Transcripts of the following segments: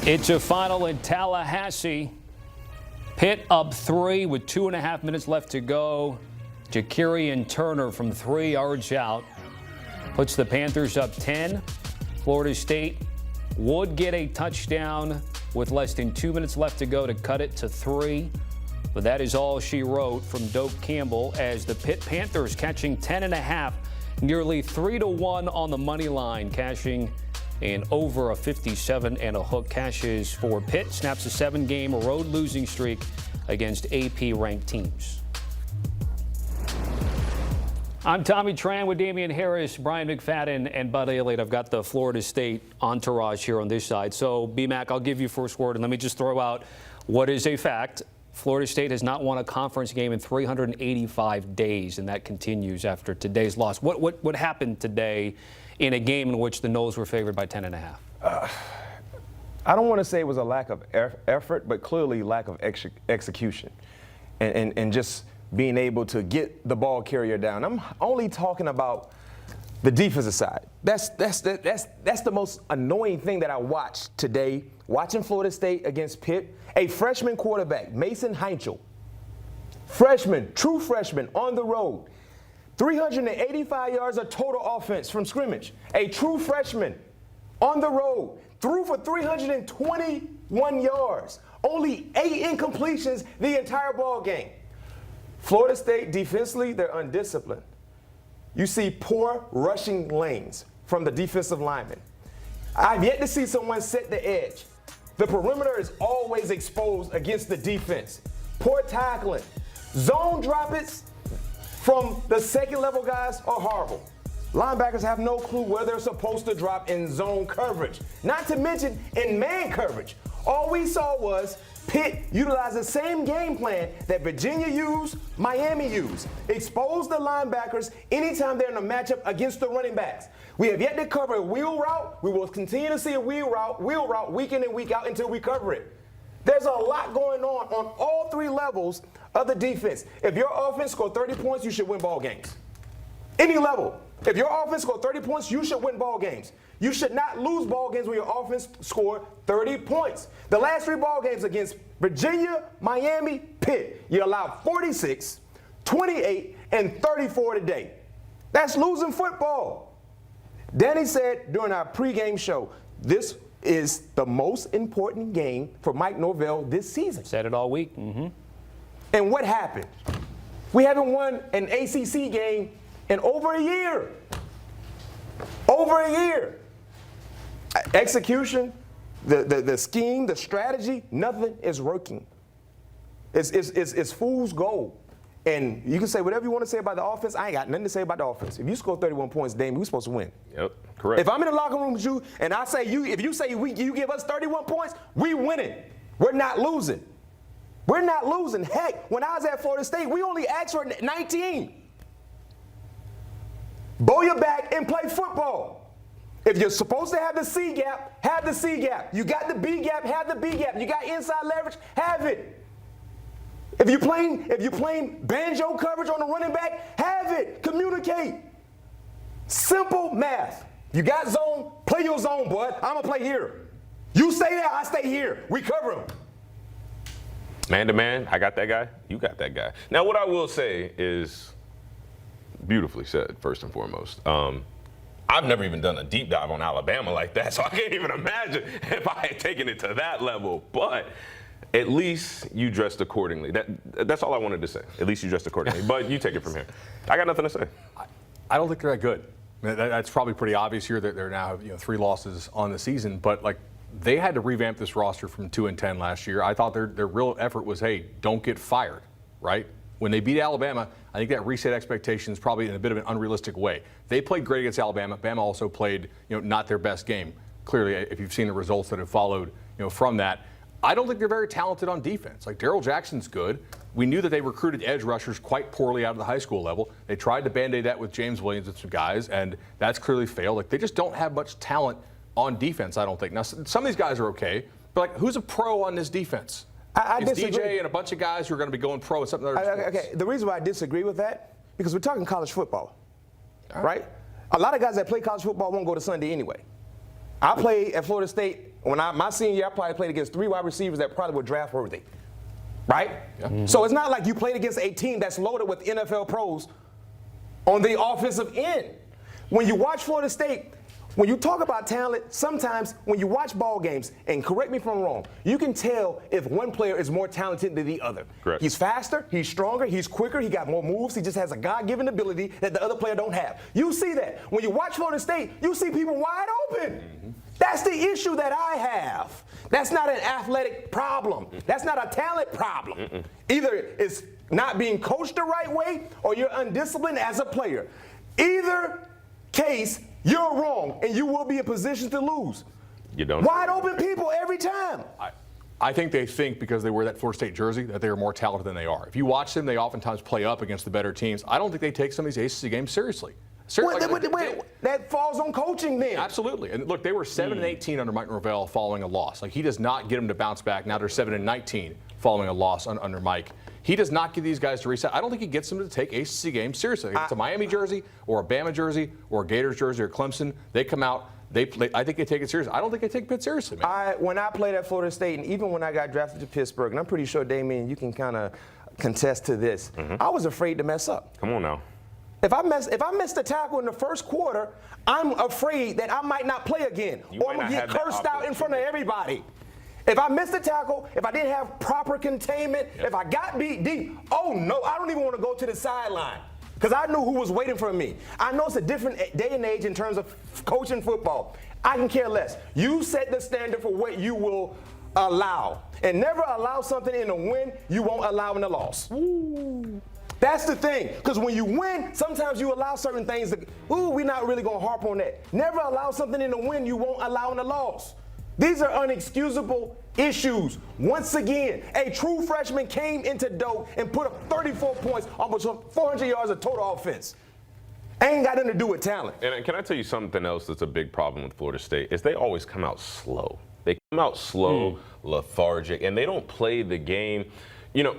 It's a final in Tallahassee. Pitt up 3 with 2.5 minutes left to go. Jakarian Turner from 3 yards out puts the Panthers up 10. Florida State would get a touchdown with less than 2 minutes left to go to cut it to 3. But that is all she wrote from Doak Campbell as the Pitt Panthers catching 10.5, nearly 3-1 on the money line, cashing in over a 57 and a hook. Cashes for Pitt, snaps a 7-game road losing streak against AP-ranked teams. I'm Tommy Tran with Damien Harris, Bryant McFadden, and Bud Elliott. I've got the Florida State entourage here on this side. So, B-Mac, I'll give you first word, and let me just throw out what is a fact. Florida State has not won a conference game in 385 days, and that continues after today's loss. What happened today in a game in which the Noles were favored by 10.5? I don't want to say it was a lack of effort, but clearly lack of execution and just being able to get the ball carrier down. I'm only talking about the defensive side. That's the most annoying thing that I watched today, watching Florida State against Pitt. A freshman quarterback, Mason Heinchel, freshman, true freshman on the road, 385 yards of total offense from scrimmage. A true freshman on the road, threw for 321 yards, only 8 incompletions the entire ball game. Florida State defensively, they're undisciplined. You see poor rushing lanes from the defensive linemen. I've yet to see someone set the edge. The perimeter is always exposed against the defense. Poor tackling. Zone drop-its from the second-level guys are horrible. Linebackers have no clue where they're supposed to drop in zone coverage, not to mention in man coverage. All we saw was Pitt utilize the same game plan that Virginia used, Miami used. Expose the linebackers anytime they're in a matchup against the running backs. We have yet to cover a wheel route. We will continue to see a wheel route week in and week out until we cover it. There's a lot going on all 3 levels of the defense. If your offense scored 30 points, you should win ball games. Any level. If your offense scored 30 points, you should win ball games. You should not lose ball games when your offense scored 30 points. The last 3 ball games against Virginia, Miami, Pitt, you allowed 46, 28, and 34 today. That's losing football. Danny said during our pregame show, this is the most important game for Mike Norvell this season. Said it all week. Mm-hmm. And what happened? We haven't won an ACC game in over a year. Over a year. Execution, the scheme, the strategy, nothing is working. It's fool's gold. And you can say whatever you want to say about the offense. I ain't got nothing to say about the offense. If you score 31 points, Damien, we're supposed to win. Yep, correct. If I'm in the locker room with you and I say if you say you give us 31 points, we winning. We're not losing. We're not losing. Heck, when I was at Florida State, we only asked for 19. Bow your back and play football. If you're supposed to have the C gap, have the C gap. You got the B gap, have the B gap. You got inside leverage, have it. If you're playing banjo coverage on the running back, have it. Communicate. Simple math. You got zone, play your zone, bud. I'm going to play here. You stay there, I stay here. We cover them. Man to man, I got that guy. You got that guy. Now, what I will say is beautifully said, first and foremost. I've never even done a deep dive on Alabama like that, so I can't even imagine if I had taken it to that level. But at least you dressed accordingly. That's all I wanted to say. At least you dressed accordingly. But you take it from here. I got nothing to say. I don't think they're that good. I mean, that's probably pretty obvious here that they're now 3 losses on the season. But they had to revamp this roster from 2-10 last year. I thought their real effort was, hey, don't get fired, right? When they beat Alabama, I think that reset expectations probably in a bit of an unrealistic way. They played great against Alabama. Bama also played, not their best game. Clearly, if you've seen the results that have followed, from that. I don't think they're very talented on defense. Darrell Jackson's good. We knew that they recruited edge rushers quite poorly out of the high school level. They tried to band-aid that with James Williams and some guys, and that's clearly failed. They just don't have much talent on defense, I don't think. Now, some of these guys are okay, but who's a pro on this defense? I it's disagree. DJ and a bunch of guys who are going to be going pro in something other sports. Okay, the reason why I disagree with that, because we're talking college football, right? A lot of guys that play college football won't go to Sunday anyway. I played at Florida State my senior year, I probably played against 3 wide receivers that probably were draft worthy. Right? Yeah. Mm-hmm. So it's not like you played against a team that's loaded with NFL pros on the offensive end. When you watch Florida State, when you talk about talent, sometimes when you watch ball games, and correct me if I'm wrong, you can tell if one player is more talented than the other. Correct. He's faster, he's stronger, he's quicker, he got more moves, he just has a God-given ability that the other player don't have. You see that. When you watch Florida State, you see people wide open. Mm-hmm. That's the issue that I have. That's not an athletic problem. That's not a talent problem. Mm-mm. Either it's not being coached the right way or you're undisciplined as a player. Either case, you're wrong, and you will be in position to lose. You don't. Wide open people every time. I think they think because they wear that Florida State jersey that they are more talented than they are. If you watch them, they oftentimes play up against the better teams. I don't think they take some of these ACC games seriously. Wait, that falls on coaching then. Absolutely. And look, they were 7-18 under Mike Norvell following a loss. Like, he does not get them to bounce back. Now they're 7-19 following a loss under Mike. He does not get these guys to reset. I don't think he gets them to take ACC games seriously. If it's a Miami jersey or a Bama jersey or a Gators jersey or Clemson, they come out, they play. I think they take it seriously. I don't think they take Pitt seriously, man. When I played at Florida State, and even when I got drafted to Pittsburgh, and I'm pretty sure, Damien, you can kind of contest to this, I was afraid to mess up. Come on now. If I missed a tackle in the first quarter, I'm afraid that I might not play again, or I'm going to get cursed out in front of everybody. If I missed a tackle, if I didn't have proper containment, if I got beat deep, oh no, I don't even want to go to the sideline because I knew who was waiting for me. I know it's a different day and age in terms of coaching football. I can care less. You set the standard for what you will allow, and never allow something in a win you won't allow in a loss. Ooh. That's the thing, because when you win, sometimes you allow certain things that, we're not really going to harp on that. Never allow something in a win you won't allow in a loss. These are unexcusable issues. Once again, a true freshman came into Doak and put up 34 points, almost 400 yards of total offense. Ain't got nothing to do with talent. And can I tell you something else that's a big problem with Florida State is they always come out slow. They come out slow, lethargic, and they don't play the game. You know,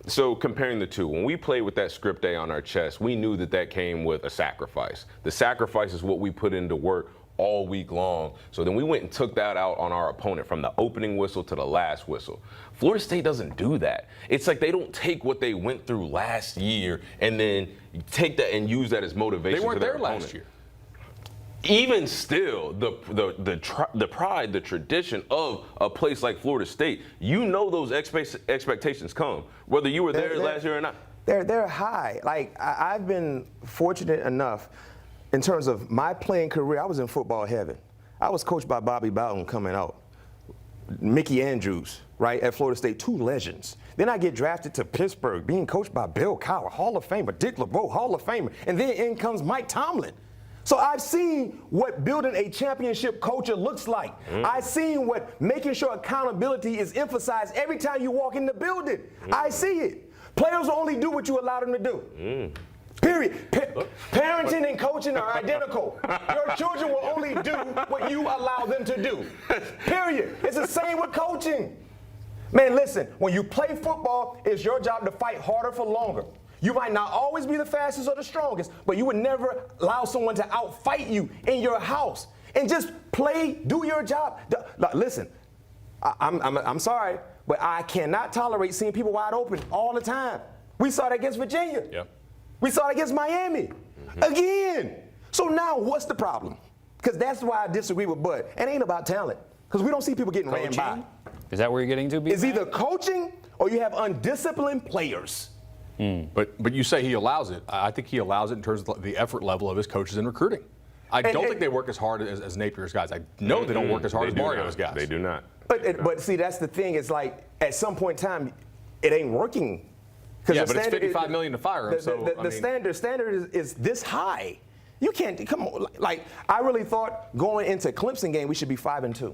so comparing the two, when we played with that script A on our chest, we knew that came with a sacrifice. The sacrifice is what we put into work all week long. So then we went and took that out on our opponent from the opening whistle to the last whistle. Florida State doesn't do that. It's like they don't take what they went through last year and then take that and use that as motivation. They weren't to their there opponent. last year. Even still, the pride, the tradition of a place like Florida State, you know those expectations come, whether you were there last year or not. They're high. Like, I've been fortunate enough in terms of my playing career. I was in football heaven. I was coached by Bobby Bowden coming out. Mickey Andrews, right, at Florida State, 2 legends. Then I get drafted to Pittsburgh, being coached by Bill Cowher, Hall of Famer, Dick LeBeau, Hall of Famer, and then in comes Mike Tomlin. So I've seen what building a championship culture looks like. I've seen what making sure accountability is emphasized every time you walk in the building. I see it. Players will only do what you allow them to do. Period. Parenting and coaching are identical. Your children will only do what you allow them to do. Period. It's the same with coaching. Man, listen, when you play football, it's your job to fight harder for longer. You might not always be the fastest or the strongest, but you would never allow someone to outfight you in your house. And just play, do your job. Listen, I'm sorry, but I cannot tolerate seeing people wide open all the time. We saw that against Virginia. Yep. We saw it against Miami. Again. So now what's the problem? Because that's why I disagree with Bud. It ain't about talent. Because we don't see people getting ran by. Is that where you're getting to? It's either coaching or you have undisciplined players. But you say he allows it. I think he allows it in terms of the effort level of his coaches in recruiting. I don't think they work as hard as Napier's guys. I know they don't work as hard as Mario's guys. They do not. But see, that's the thing. It's like at some point in time, it ain't working. Yeah, but it's $55 million to fire him. The standard is this high. You can't come on. Like, I really thought going into Clemson game we should be 5-2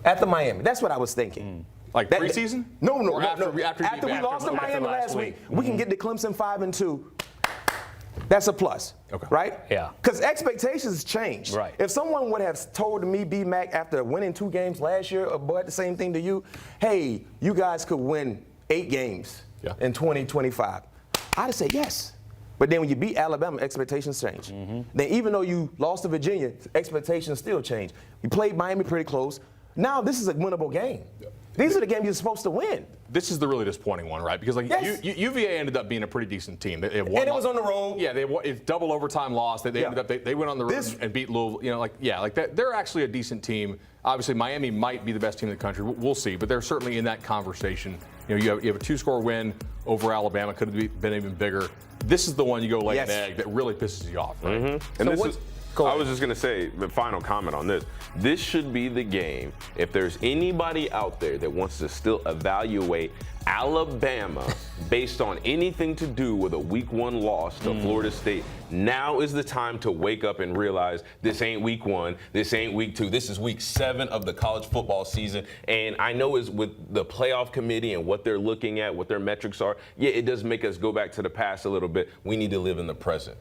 at the Miami. That's what I was thinking. Like preseason? No. After we lost to Miami last week, we can get to Clemson 5-2. That's a plus, right? Yeah. Because expectations change. Right. If someone would have told me, B-Mac, after winning 2 games last year, or Bud, the same thing to you, hey, you guys could win 8 games in 2025, I'd have said yes. But then when you beat Alabama, expectations change. Then even though you lost to Virginia, expectations still change. You played Miami pretty close. Now this is a winnable game. These are the games you're supposed to win. This is the really disappointing one, right? Because like Yes. UVA ended up being a pretty decent team. They won, And it was on the road. Yeah, it's double overtime loss. They ended up they went on the road and beat Louisville. You know, like that. They're actually a decent team. Obviously, Miami might be the best team in the country. We'll see, but they're certainly in that conversation. You know, you have a 2-score win over Alabama. Could have been even bigger. This is the one you go lay an egg that really pisses you off, right? And I was just going to say, the final comment on this. This should be the game, if there's anybody out there that wants to still evaluate Alabama based on anything to do with a week 1 loss to Florida State, now is the time to wake up and realize this ain't week 1, this ain't week 2, this is week 7 of the college football season. And I know is with the playoff committee and what they're looking at, what their metrics are, yeah, it does make us go back to the past a little bit. We need to live in the present.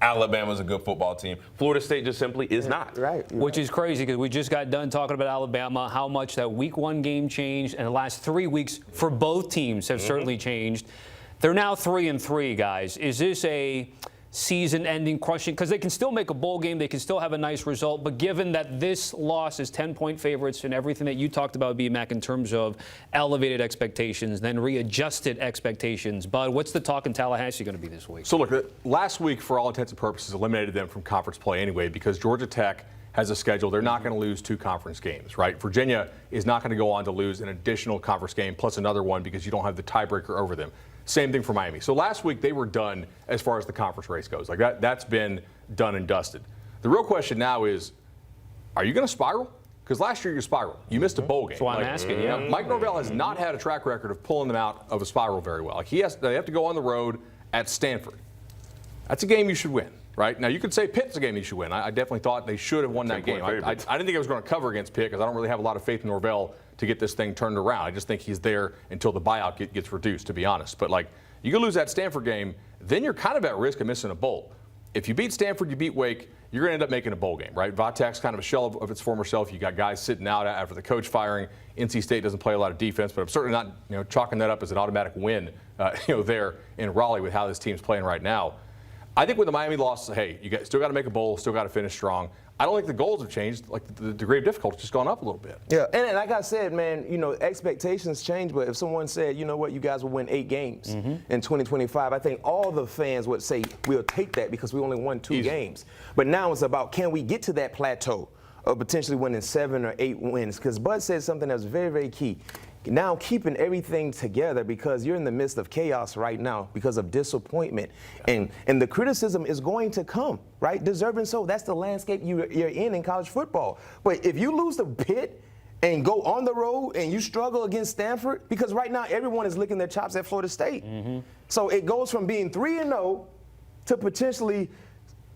Alabama's a good football team. Florida State just simply is not. Right. Which is crazy because we just got done talking about Alabama, how much that week 1 game changed, and the last 3 weeks for both teams have certainly changed. They're now 3-3, guys. Is this a season-ending crushing? Because they can still make a bowl game, they can still have a nice result, but given that this loss is 10-point favorites and everything that you talked about, B-Mac, in terms of elevated expectations, then readjusted expectations, Bud, what's the talk in Tallahassee going to be this week? So look, last week, for all intents and purposes, eliminated them from conference play anyway because Georgia Tech has a schedule. They're not going to lose 2 conference games, right? Virginia is not going to go on to lose an additional conference game plus another one because you don't have the tiebreaker over them. Same thing for Miami. So last week they were done as far as the conference race goes. Like that's been done and dusted. The real question now is, are you going to spiral? Because last year you spiraled. You missed a bowl game. That's why I'm asking. Yeah. Mike Norvell has not had a track record of pulling them out of a spiral very well. Like they have to go on the road at Stanford. That's a game you should win, right? Now you could say Pitt's a game you should win. I definitely thought they should have won that game. I didn't think I was going to cover against Pitt because I don't really have a lot of faith in Norvell to get this thing turned around. I just think he's there until the buyout gets reduced, to be honest. But like, you could lose that Stanford game, then you're kind of at risk of missing a bowl. If you beat Stanford, you beat Wake, you're going to end up making a bowl game, right? Vatech's kind of a shell of its former self. You got guys sitting out after the coach firing. NC State doesn't play a lot of defense, but I'm certainly not chalking that up as an automatic win there in Raleigh with how this team's playing right now. I think with the Miami loss, hey, you still got to make a bowl, still got to finish strong. I don't think the goals have changed. Like the degree of difficulty has just gone up a little bit. Yeah, and like I said, man, expectations change. But if someone said, you know what, you guys will win 8 games in 2025, I think all the fans would say we'll take that because we only won 2 games. But now it's about, can we get to that plateau of potentially winning 7 or 8 wins? Because Bud said something that's very, very key. Now keeping everything together because you're in the midst of chaos right now because of disappointment. And the criticism is going to come, right? Deserving so. That's the landscape you're in college football. But if you lose to Pitt and go on the road and you struggle against Stanford, because right now everyone is licking their chops at Florida State. So it goes from being 3-0 to potentially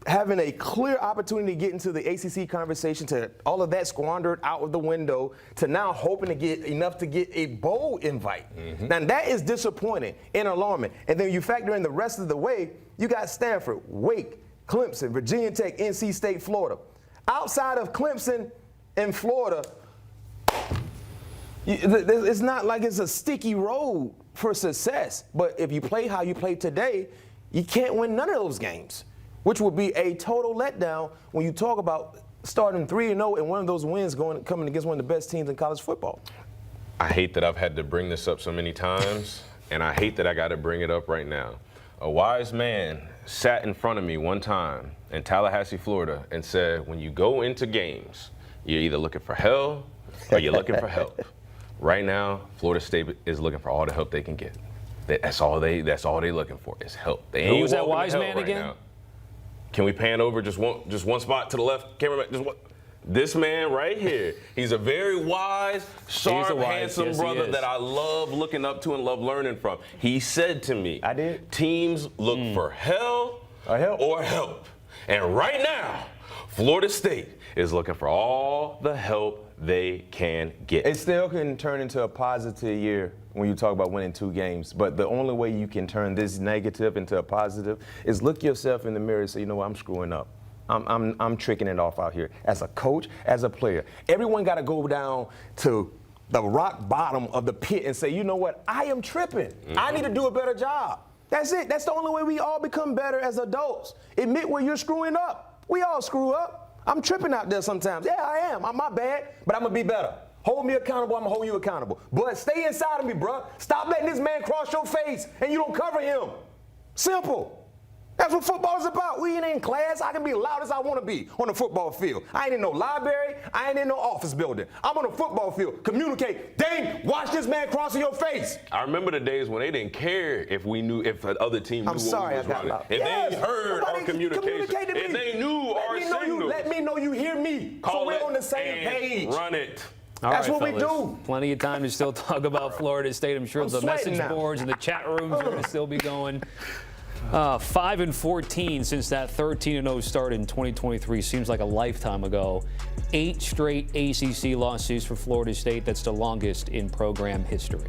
having a clear opportunity to get into the ACC conversation, to all of that squandered out of the window, to now hoping to get enough to get a bowl invite. Now that is disappointing and alarming. And then you factor in the rest of the way, you got Stanford, Wake, Clemson, Virginia Tech, NC State, Florida. Outside of Clemson and Florida, it's not like it's a sticky road for success. But if you play how you play today, you can't win none of those games, which would be a total letdown when you talk about starting 3-0 and one of those wins coming against one of the best teams in college football. I hate that I've had to bring this up so many times, and I hate that I got to bring it up right now. A wise man sat in front of me one time in Tallahassee, Florida, and said, when you go into games, you're either looking for hell or you're looking for help. Right now, Florida State is looking for all the help they can get. That's all they're looking for is help. They ain't Who was that welcome wise help man right again? now. Can we pan over just one spot to the left? Cameraman, just one. This man right here, he's a very wise, sharp, handsome brother that I love looking up to and love learning from. He said to me, I did. Teams look for hell or help. And right now, Florida State is looking for all the help they can get. It still can turn into a positive year when you talk about winning 2 games. But the only way you can turn this negative into a positive is look yourself in the mirror and say, you know what, I'm screwing up. I'm tricking it off out here. As a coach, as a player, everyone got to go down to the rock bottom of the pit and say, you know what, I am tripping. I need to do a better job. That's it. That's the only way we all become better as adults. Admit when you're screwing up. We all screw up. I'm tripping out there sometimes. Yeah, I am. I'm my bad, but I'm going to be better. Hold me accountable, I'm going to hold you accountable. But stay inside of me, bro. Stop letting this man cross your face and you don't cover him. Simple. That's what football is about. We ain't in class. I can be loud as I want to be on the football field. I ain't in no library. I ain't in no office building. I'm on the football field. Communicate. Dang, watch this man crossing your face. I remember the days when they didn't care if we knew, if the other team knew I'm sorry what we was I got running. loud. If Yes, they heard our nobody communication, communicate to me. if they knew our signals. Let me know you hear me. Call so we're it on the same and page. Run it. All That's right, what we fellas. do. Plenty of time to still talk about Florida State. I'm sure I'm the sweating message now. boards and the chat rooms are going to still be going. 5-14 since that 13-0 start in 2023 seems like a lifetime ago. 8 straight ACC losses for Florida State. That's the longest in program history.